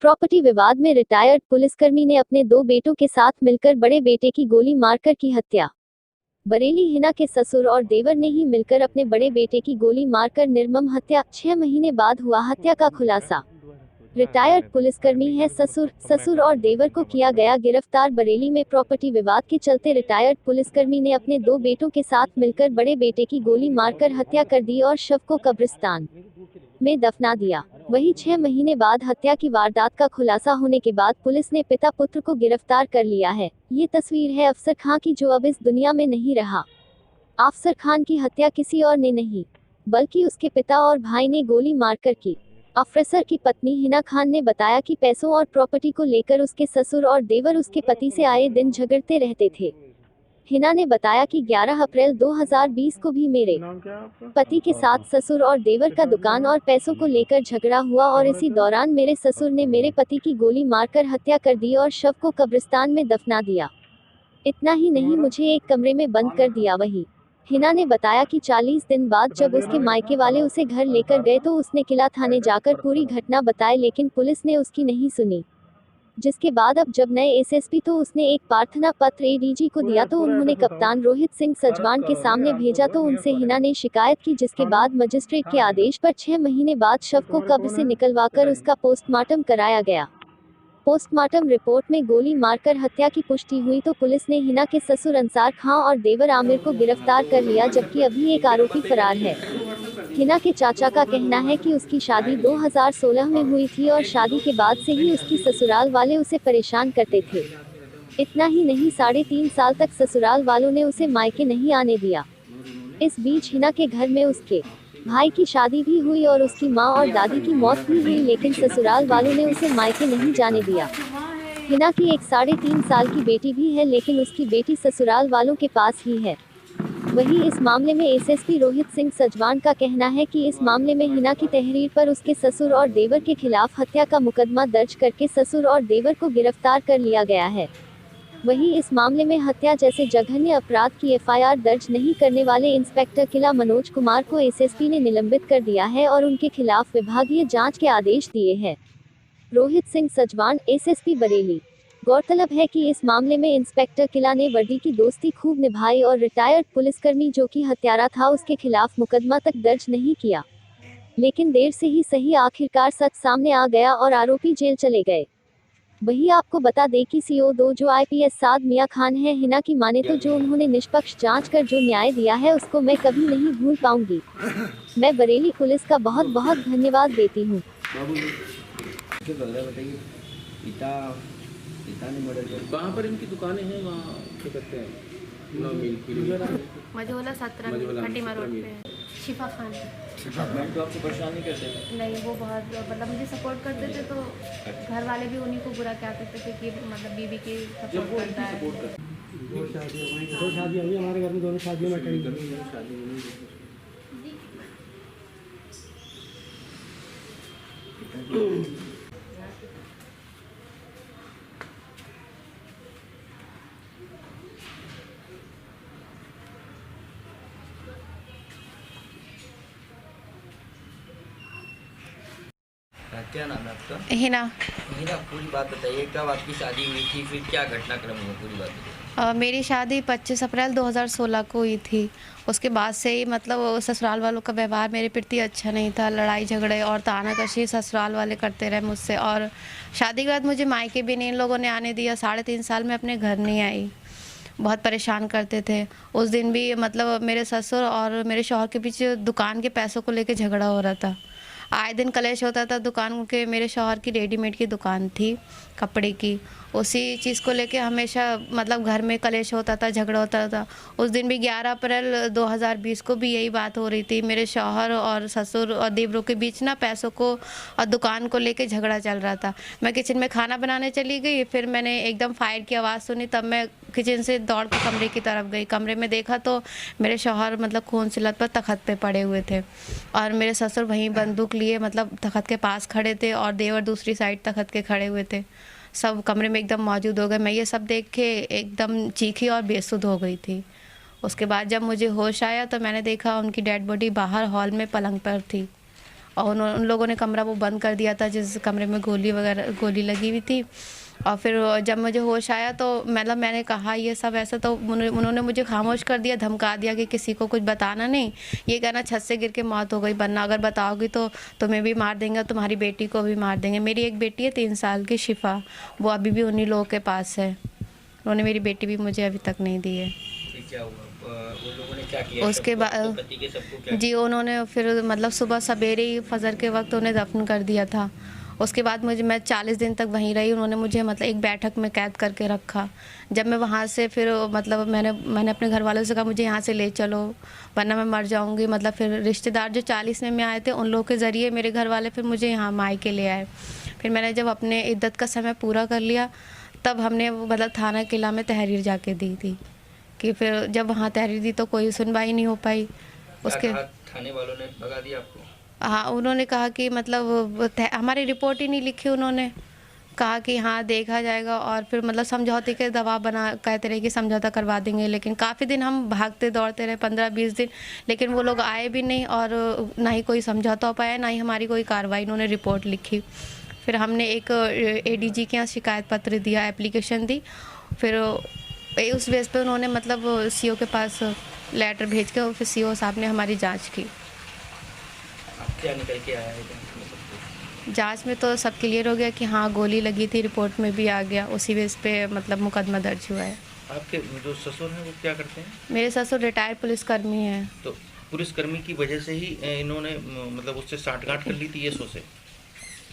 Property विवाद में retired पुलिसकर्मी ने अपने 2 बेटों के साथ मिलकर बड़े बेटे की गोली मारकर की हत्या। बरेली। हिना के ससुर और देवर ने ही मिलकर अपने बड़े बेटे की गोली मारकर निर्मम हत्या। 6 महीने बाद हुआ हत्या का खुलासा। रिटायर्ड पुलिसकर्मी है ससुर और देवर को किया गया गिरफ्तार। बरेली में प्रॉपर्टी विवाद के चलते रिटायर्ड पुलिसकर्मी ने अपने 2 बेटों के साथ मिलकर बड़े बेटे की गोली मारकर हत्या कर दी और शव को कब्रिस्तान में दफना दिया। वहीं 6 महीने बाद हत्या की वारदात का खुलासा होने के बाद पुलिस ने पिता पुत्र को गिरफ्तार कर लिया है। ये तस्वीर है अफसर खान की, जो अब इस दुनिया में नहीं रहा। अफसर खान की हत्या किसी और ने नहीं, बल्कि उसके पिता और भाई ने गोली मारकर की। अफसर की पत्नी हिना खान ने बताया कि पैसों और प्रॉपर्टी को लेकर उसके ससुर और देवर उसके पति से आए दिन झगड़ते रहते थे। हिना ने बताया कि 11 अप्रैल 2020 को भी मेरे पति के साथ ससुर और देवर का दुकान और पैसों को लेकर झगड़ा हुआ और इसी दौरान मेरे ससुर ने मेरे पति की गोली मारकर हत्या कर दी और शव को कब्रिस्तान में दफना दिया। इतना ही नहीं, मुझे एक कमरे में बंद कर दिया। वही हिना ने बताया कि 40 दिन बाद जब उसके मायके वाले उसे घर लेकर गए तो उसने किला थाने जाकर पूरी घटना बताई, लेकिन पुलिस ने उसकी नहीं सुनी। जिसके बाद अब जब नए एसएसपी तो उसने एक प्रार्थना पत्र एडीजी को दिया तो उन्होंने कप्तान रोहित सिंह सजवान के सामने भेजा तो उनसे हिना ने शिकायत की, जिसके बाद मजिस्ट्रेट के आदेश पर 6 महीने बाद शव को कब्र से निकलवाकर उसका पोस्टमार्टम कराया गया। पोस्टमार्टम रिपोर्ट में गोली मारकर हत्या की पुष्टि हुई तो पुलिस ने हिना के ससुर अंसार खां और देवर आमिर को गिरफ्तार कर लिया, जबकि अभी एक आरोपी फरार है। हिना के चाचा का कहना है कि उसकी शादी 2016 में हुई थी और शादी के बाद से ही उसकी ससुराल वाले उसे परेशान करते थे। इतना ही नहीं, 3.5 साल तक ससुराल वालों ने उसे मायके नहीं आने दिया। इस बीच हिना के घर में उसके भाई की शादी भी हुई और उसकी मां और दादी की मौत भी हुई, लेकिन ससुराल वालों ने उसे मायके नहीं जाने दिया। हिना की एक 3.5 साल की बेटी भी है, लेकिन उसकी बेटी ससुराल वालों के पास ही है। वहीं इस मामले में एसएसपी रोहित सिंह सजवान का कहना है कि इस मामले में हिना की तहरीर पर उसके ससुर और देवर के खिलाफ हत्या का मुकदमा दर्ज करके ससुर और देवर को गिरफ्तार कर लिया गया है। वहीं इस मामले में हत्या जैसे जघन्य अपराध की एफआईआर दर्ज नहीं करने वाले इंस्पेक्टर किला मनोज कुमार को एसएसपी ने निलंबित कर दिया है और उनके खिलाफ विभागीय जांच के आदेश दिए हैं। रोहित सिंह सजवान, एसएसपी बरेली। गौरतलब है कि इस मामले में इंस्पेक्टर किला ने वर्दी की दोस्ती खूब निभाई और रिटायर्ड पुलिसकर्मी जो कि हत्यारा था उसके खिलाफ मुकदमा तक दर्ज नहीं किया, लेकिन देर से ही सही आखिरकार सच सामने आ गया और आरोपी जेल चले गए। वही आपको बता दें कि CO2 जो IPS साद मियां खान है, हिना की माने तो जो उन्होंने निष्पक्ष जांच कर जो न्याय दिया है उसको मैं कभी नहीं भूल पाऊंगी। मैं बरेली पुलिस का बहुत बहुत धन्यवाद देती हूँ। कहाँ पर इनकी दुकानें हैं, वहाँ क्या करते हैं? मझोला 17 खटीमा रोड पे शिफा खान। तो आपको परेशानी कैसे? नहीं, वो बहुत मतलब मुझे सपोर्ट करते थे, तो घर वाले भी उन्हीं को बुरा कहते थे कि मतलब बीबी की सपोर्ट करता है। दो शादियाँ हुई हमारे घर में, दोनों शादियों में क्या नाम है आपका? हिना। हिना, पूरी बात बताइए, कब आपकी शादी हुई थी, फिर क्या घटनाक्रम हुआ, पूरी बात बताइए। मेरी शादी 25 अप्रैल 2016 को हुई थी। उसके बाद से ही मतलब ससुराल वालों का व्यवहार मेरे प्रति अच्छा नहीं था। लड़ाई झगड़े और तानाकशी ससुराल वाले करते रहे मुझसे, और शादी के बाद मुझे मायके भी नहीं इन लोगों ने आने दिया। 3.5 साल में अपने घर नहीं आई, बहुत परेशान करते थे। उस दिन भी मतलब मेरे ससुर और मेरे शौहर के बीच दुकान के पैसों को लेकर झगड़ा हो रहा था। आए दिन कलेश होता था। दुकान के मेरे शौहर की रेडीमेड की दुकान थी कपड़े की, उसी चीज़ को लेके हमेशा मतलब घर में कलेश होता था, झगड़ा होता था। उस दिन भी 11 अप्रैल 2020 को भी यही बात हो रही थी। मेरे शौहर और ससुर और देवरों के बीच ना पैसों को और दुकान को लेके झगड़ा चल रहा था। मैं किचन में खाना बनाने चली गई, फिर मैंने एकदम फायर की आवाज़ सुनी, तब मैं किचन से दौड़ के कमरे की तरफ गई। कमरे में देखा तो मेरे शौहर मतलब खून से लथपथ तख्त पे पड़े हुए थे और मेरे ससुर वहीं बंदूक लिए मतलब तख्त के पास खड़े थे और देवर दूसरी साइड तख्त के खड़े हुए थे। सब कमरे में एकदम मौजूद हो गए। मैं ये सब देख के एकदम चीखी और बेसुध हो गई थी। उसके बाद जब मुझे होश आया तो मैंने देखा उनकी डेड बॉडी बाहर हॉल में पलंग पर थी और उन लोगों ने कमरा वो बंद कर दिया था जिस कमरे में गोली लगी हुई थी। और फिर जब मुझे होश आया तो मतलब मैंने कहा ये सब ऐसा, तो उन्होंने मुझे खामोश कर दिया, धमका दिया कि किसी को कुछ बताना नहीं, ये कहना छत से गिर के मौत हो गई, वरना अगर बताओगी तो तुम्हें भी मार देंगे, तुम्हारी बेटी को भी मार देंगे। मेरी एक बेटी है 3 साल की, शिफा, वो अभी भी उन्हीं लोगों के पास है। उन्होंने मेरी बेटी भी मुझे अभी तक नहीं दी है। क्या हुआ? उन लोगों ने क्या किया? उसके बाद जी उन्होंने फिर मतलब सुबह सवेरे ही फजर के वक्त उन्हें दफन कर दिया था। उसके बाद मैं 40 दिन तक वहीं रही। उन्होंने मुझे मतलब एक बैठक में कैद करके रखा। जब मैं वहाँ से फिर मतलब मैंने अपने घर वालों से कहा मुझे यहाँ से ले चलो वरना मैं मर जाऊँगी। मतलब फिर रिश्तेदार जो 40 में आए थे उन लोगों के ज़रिए मेरे घर वाले फिर मुझे यहाँ मायके ले आए। फिर मैंने जब अपने इद्दत का समय पूरा कर लिया तब हमने मतलब थाना किला में तहरीर जाके दी थी कि फिर जब वहाँ तहरीर दी तो कोई सुनवाई नहीं हो पाई। उसके थाने वालों ने भगा दिया आपको? हाँ, उन्होंने कहा कि मतलब हमारी रिपोर्ट ही नहीं लिखी। उन्होंने कहा कि हाँ देखा जाएगा और फिर मतलब समझौते के दबाव बना कहते रहे कि समझौता करवा देंगे। लेकिन काफ़ी दिन हम भागते दौड़ते रहे, 15-20 दिन, लेकिन वो लोग आए भी नहीं और ना ही कोई समझौता हो पाया, ना ही हमारी कोई कार्रवाई इन्होंने रिपोर्ट लिखी। फिर हमने एक ADG के यहाँ शिकायत पत्र दिया, एप्लीकेशन दी। फिर उस बेस पे उन्होंने मतलब CO के पास लेटर भेज के फिर CO साहब ने हमारी जांच की। क्या निकल के आया है? जांच में तो सब क्लियर हो गया कि हाँ गोली लगी थी, रिपोर्ट में भी आ गया। उसी बेस पे मतलब मुकदमा दर्ज हुआ है। आपके जो ससुर हैं वो क्या करते हैं? मेरे ससुर रिटायर्ड पुलिसकर्मी हैं। तो पुलिसकर्मी की वजह से ही इन्होंने मतलब उससे साठगांठ कर ली थी ये से?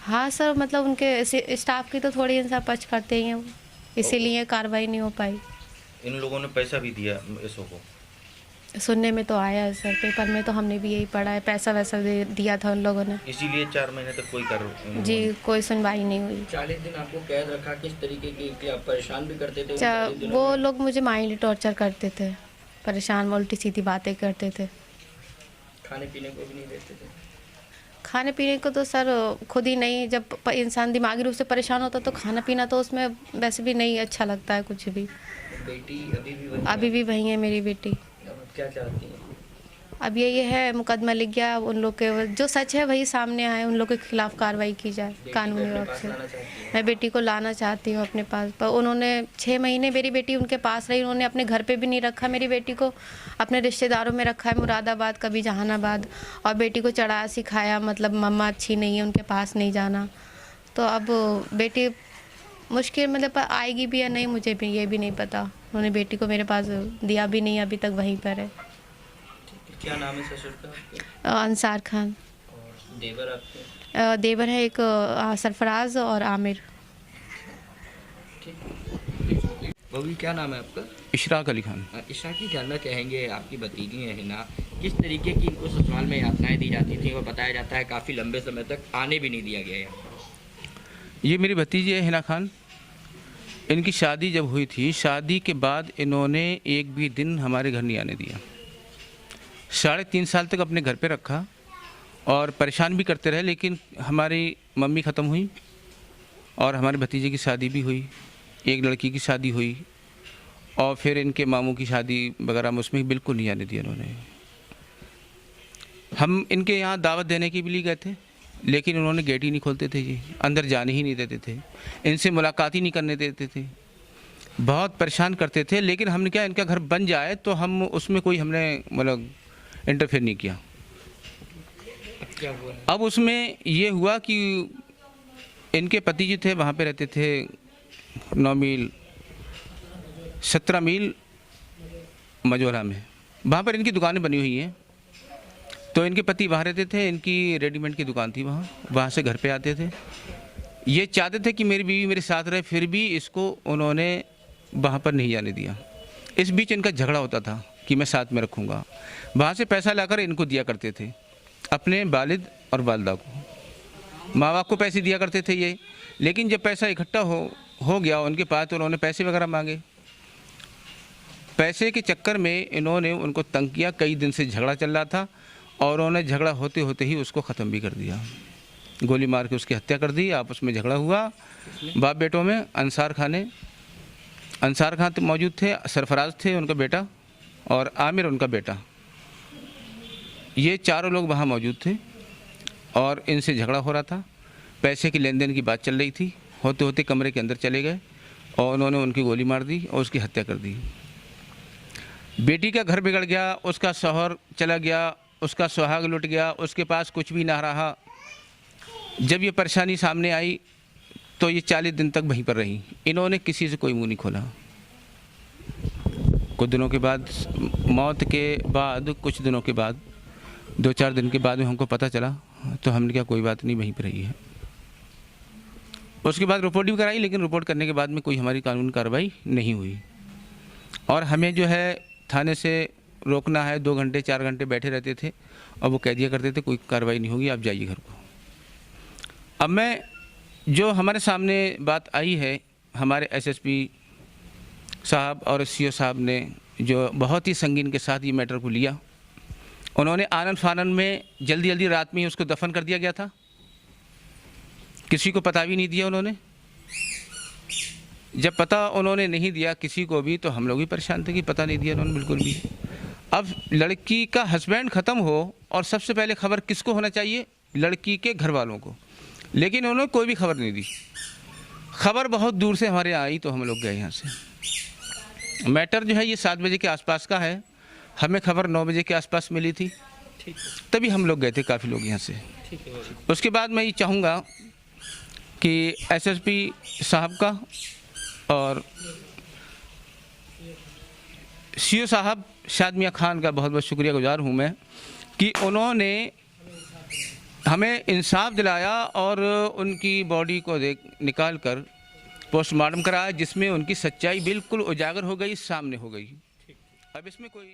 हाँ सर, मतलब उनके स्टाफ की तो थोड़ी इंसाफ पच करते ही हैं, इसीलिए कार्रवाई नहीं हो पाई। इन लोगों ने पैसा भी दिया एसओ को? सुनने में तो आया है सर, पेपर में तो हमने भी यही पढ़ा है, पैसा वैसा दिया था उन लोगों ने। इसीलिए 4 महीने तक कोई कार्रवाई जी कोई सुनवाई नहीं हुई। 40 दिन आपको कैद रखा, किस तरीके की आप परेशान भी करते थे? वो लोग मुझे माइंडली टॉर्चर करते थे, परेशान, उल्टी सीधी बातें करते थे। खाने पीने को भी नहीं देते थे? खाने पीने को तो सर खुद ही नहीं, जब इंसान दिमागी रूप से परेशान होता तो खाना पीना तो उसमें वैसे भी नहीं अच्छा लगता है कुछ भी। बेटी अभी भी वही है मेरी बेटी। क्या चाहती हैं? अब ये है मुकदमा लिख गया, उन लोग के जो सच है वही सामने आए, उन लोग के खिलाफ कार्रवाई की जाए कानूनी रूप से। मैं बेटी को लाना चाहती हूँ अपने पास, पर उन्होंने 6 महीने मेरी बेटी उनके पास रही। उन्होंने अपने घर पे भी नहीं रखा मेरी बेटी को, अपने रिश्तेदारों में रखा है, मुरादाबाद, कभी जहानाबाद, और बेटी को चढ़ा सिखाया मतलब मम्मा अच्छी नहीं है, उनके पास नहीं जाना। तो अब बेटी मुश्किल मतलब आएगी भी या नहीं मुझे भी ये भी नहीं पता। उन्होंने बेटी को मेरे पास दिया भी नहीं, अभी तक वहीं पर है। क्या नाम है ससुर का? अंसार खान। और देवर आपके? देवर है एक सरफराज और आमिर। बबी क्या नाम है आपका? इशराक अली खान। इशराक जी, जानना चाहेंगे आपकी भतीजी है हिना, किस तरीके की इनको ससुराल में यातनाएं दी जाती थी और बताया जाता है काफ़ी लंबे समय तक आने भी नहीं दिया गया है? ये मेरी भतीजी है हिना खान। इनकी शादी जब हुई थी, शादी के बाद इन्होंने एक भी दिन हमारे घर नहीं आने दिया। 3.5 साल तक अपने घर पे रखा और परेशान भी करते रहे, लेकिन हमारी मम्मी ख़त्म हुई और हमारे भतीजे की शादी भी हुई, एक लड़की की शादी हुई और फिर इनके मामू की शादी वगैरह में उसमें बिल्कुल नहीं आने दिया इन्होंने। हम इनके यहाँ दावत देने के भी लिए गए थे, लेकिन उन्होंने गेट ही नहीं खोलते थे जी, अंदर जाने ही नहीं देते थे, इनसे मुलाकात ही नहीं करने देते थे, बहुत परेशान करते थे। लेकिन हमने क्या, इनका घर बन जाए तो हम उसमें कोई हमने मतलब इंटरफेयर नहीं किया। क्या हुआ? अब उसमें ये हुआ कि इनके पति जो थे वहाँ पे रहते थे 9 मील 17 मील मजोरा में, वहाँ पर इनकी दुकानें बनी हुई हैं। तो इनके पति वहाँ रहते थे, इनकी रेडीमेड की दुकान थी वहाँ से घर पे आते थे। ये चाहते थे कि मेरी बीवी मेरे साथ रहे, फिर भी इसको उन्होंने वहाँ पर नहीं जाने दिया। इस बीच इनका झगड़ा होता था कि मैं साथ में रखूँगा। वहाँ से पैसा लाकर इनको दिया करते थे, अपने वालिद और वालदा को, माँ बाप को पैसे दिया करते थे ये। लेकिन जब पैसा इकट्ठा हो गया उनके पास तो उन्होंने पैसे वगैरह मांगे। पैसे के चक्कर में इन्होंने उनको तंग किया। कई दिन से झगड़ा चल रहा था और उन्होंने झगड़ा होते होते ही उसको ख़त्म भी कर दिया, गोली मार के उसकी हत्या कर दी। आपस में झगड़ा हुआ बाप बेटों में। अंसार खान तो मौजूद थे, सरफराज थे उनका बेटा और आमिर उनका बेटा, ये चारों लोग वहाँ मौजूद थे। और इनसे झगड़ा हो रहा था, पैसे की लेन देन की बात चल रही थी। होते होते कमरे के अंदर चले गए और उन्होंने उनकी गोली मार दी और उसकी हत्या कर दी। बेटी का घर बिगड़ गया, उसका शौहर चला गया, उसका सुहाग लुट गया, उसके पास कुछ भी ना रहा। जब ये परेशानी सामने आई तो ये 40 दिन तक वहीं पर रही। इन्होंने किसी से कोई मुंह नहीं खोला। कुछ दिनों के बाद, मौत के बाद कुछ दिनों के बाद, 2-4 दिन के बाद में हमको पता चला, तो हमने कहा कोई बात नहीं, वहीं पर रही है। उसके बाद रिपोर्ट भी कराई, लेकिन रिपोर्ट करने के बाद में कोई हमारी कानूनी कार्रवाई नहीं हुई। और हमें जो है थाने से रोकना है, 2 घंटे 4 घंटे बैठे रहते थे और वो कह दिया करते थे कोई कार्रवाई नहीं होगी, आप जाइए घर को। अब मैं जो हमारे सामने बात आई है, हमारे एसएसपी साहब और सीओ साहब ने जो बहुत ही संगीन के साथ ये मैटर को लिया। उन्होंने आनन फानन में जल्दी जल्दी रात में ही उसको दफन कर दिया गया था, किसी को पता भी नहीं दिया उन्होंने। जब पता उन्होंने नहीं दिया किसी को भी, तो हम लोग भी परेशान थे कि पता नहीं दिया उन्होंने बिल्कुल भी। अब लड़की का हस्बैंड ख़त्म हो और सबसे पहले खबर किसको होना चाहिए? लड़की के घर वालों को, लेकिन उन्होंने कोई भी खबर नहीं दी। खबर बहुत दूर से हमारे यहाँ आई तो हम लोग गए यहाँ से। मैटर जो है ये 7 बजे के आसपास का है, हमें खबर 9 बजे के आसपास मिली थी, तभी हम लोग गए थे, काफ़ी लोग यहाँ से। उसके बाद मैं ये चाहूँगा कि एसएसपी साहब का और सीओ साहब शाद मियां खान का बहुत बहुत शुक्रियागुजार हूँ मैं कि उन्होंने हमें इंसाफ दिलाया और उनकी बॉडी को निकाल कर पोस्टमार्टम कराया, जिसमें उनकी सच्चाई बिल्कुल उजागर हो गई, सामने हो गई। अब इसमें कोई